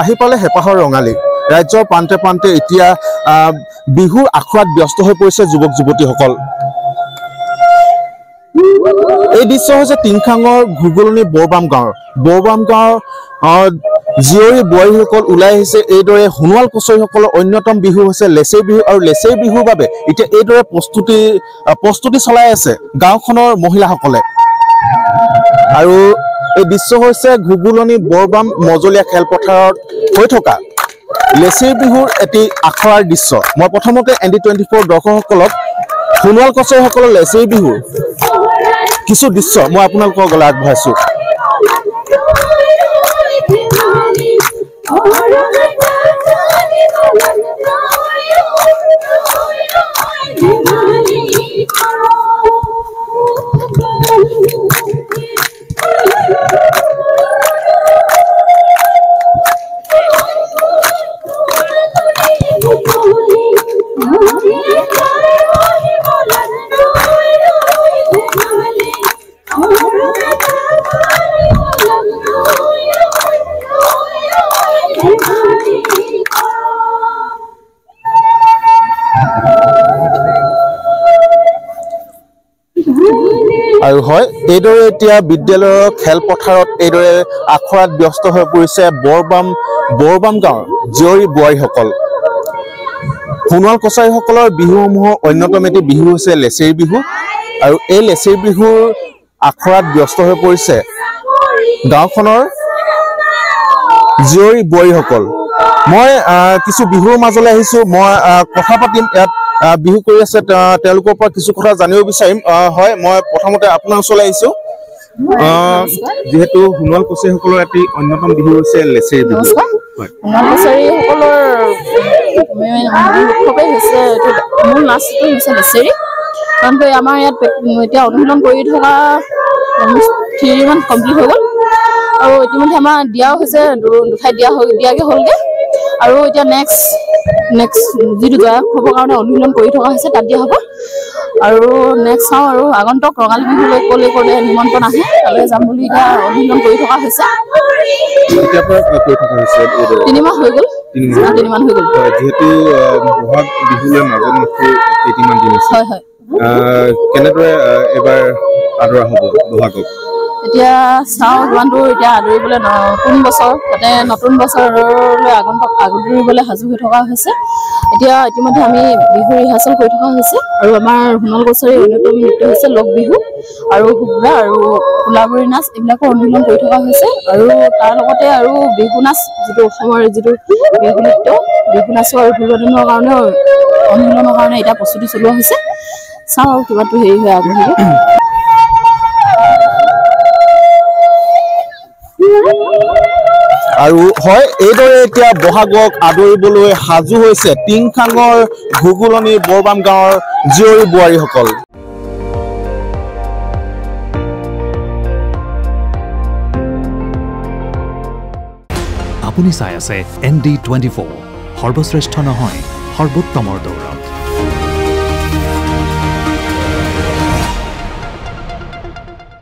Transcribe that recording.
আহি পালে হেপাহৰ ৰঙালী ৰাজ্যৰ প্ৰান্তে প্ৰান্তে এতিয়া বিহুৰ আখৰাত ব্যস্ত হৈ পৰিছে যুৱক যুৱতীসকল। এই দৃশ্য হৈছে টিংখাঙৰ ঘুগুলনি বৰবাম গাঁৱৰ জীয়ৰী বোৱাৰীসকল ওলাই আহিছে। এইদৰে সোণোৱাল কছাৰীসকলৰ অন্যতম বিহু হৈছে লেচেৰি বিহু আৰু লেচেৰি বিহুৰ বাবে এতিয়া এইদৰে প্ৰস্তুতি চলাই আছে গাঁওখনৰ মহিলাসকলে। আৰু এই দৃশ্য হৈছে ঘুগুলনি বৰবাম মজলীয়া খেলপথাৰত হৈ থকা লেচেৰি বিহুৰ এটি আখৰাৰ দৃশ্য। মই প্ৰথমতে ND24 দৰ্শকসকলক সোণোৱাল কছাৰীসকলৰ লেচেৰি বিহুৰ কিছু দৃশ্য মই আপোনালোকৰ গলে আগবঢ়াইছো। আৰু হয় এইদৰে এতিয়া বিদ্যালয়ৰ খেলপথাৰত এইদৰে আখৰাত ব্যস্ত হৈ পৰিছে বৰবাম গাঁৱৰ জীয়ৰী বোৱাৰীসকল। সোণোৱাল কছাৰীসকলৰ বিহুসমূহৰ অন্যতম এটি বিহু হৈছে লেচেৰি বিহু আৰু এই লেচেৰি বিহুৰ আখৰাত ব্যস্ত হৈ পৰিছে গাঁওখনৰ জীয়ৰী বোৱাৰীসকল। মই কিছু বিহুৰ মাজলৈ আহিছো। মই কথা পাতিম ইয়াত বিহু কৰি আছে তেওঁলোকৰ পৰা কিছু কথা জানিব বিচাৰিম। হয় মই প্ৰথমতে আপোনাৰ ওচৰলৈ আহিছো। যেহেতু সোণোৱাল কছাৰীসকলৰ এটি অন্যতম বিহু হৈছে লেচেৰি বিহু। সোণোৱাল কছাৰীসকলৰ উৎসৱেই হৈছে মূল নাচটো হৈছে লেচেৰি। কাৰণ আমাৰ ইয়াত এতিয়া অনুশীলন কৰি থকা 3 মান কমপ্লিট হৈ গ'ল আৰু ইতিমধ্যে আমাৰ দিয়াও হৈছে দুঠাইত দিয়াগে হ'লগে আৰু এতিয়া নেক্সট যিটো জয়ক হ'বৰ কাৰণে অনুশীলন কৰি থকা হৈছে তাত দিয়া হ'ব আৰু নেক্সট চাওঁ আৰু আগন্তক ৰঙালী বিহুলৈ ক'লে নিমন্ত্ৰণ আহে তালৈ যাম বুলি এতিয়া অনুশীলন কৰি থকা হৈছে। 3 মাহ হৈ গ'ল। 3 মাহ হৈ গ'ল। যেহেতু বহাগ বিহুলৈ মাজত মাত্ৰ কেইদিনমান দিন আছে। হয় কেনেদৰে এবাৰ আদৰা হ'ব বহাগক? এতিয়া চাওঁ কিমান দূৰ এতিয়া আদৰিবলৈ নতুন বছৰ তাতে নতুন বছৰলৈ আদৰিবলৈ সাজু হৈ থকা হৈছে। এতিয়া ইতিমধ্যে আমি বিহু ৰিহাৰ্চেল কৰি থকা হৈছে আৰু আমাৰ সোণোৱাল কছাৰীৰ অন্যতম নৃত্য হৈছে লগ বিহু আৰু হুগ্ৰা আৰু কোলাবৰী নাচ এইবিলাকৰ অনুশীলন কৰি থকা হৈছে আৰু তাৰ লগতে আৰু বিহু নাচ যিটো অসমৰ যিটো বিহু নৃত্য বিহু নাচৰ আৰু বিনোদনৰ কাৰণে অনুশীলনৰ কাৰণে এতিয়া প্ৰস্তুতি চলোৱা হৈছে। চাওঁ আৰু কিমানটো হেৰি হৈ আগবাঢ়িব। আৰু হয় এইদৰে এতিয়া বহাগক আদৰিবলৈ সাজু হৈছে টিংখাঙৰ ঘুগুলনি বৰবাম গাঁৱৰ জীয়ৰী বোৱাৰীসকল। আপুনি চাই আছে ND24 সৰ্বশ্ৰেষ্ঠ নহয় সৰ্বোত্তমৰ দৌৰ।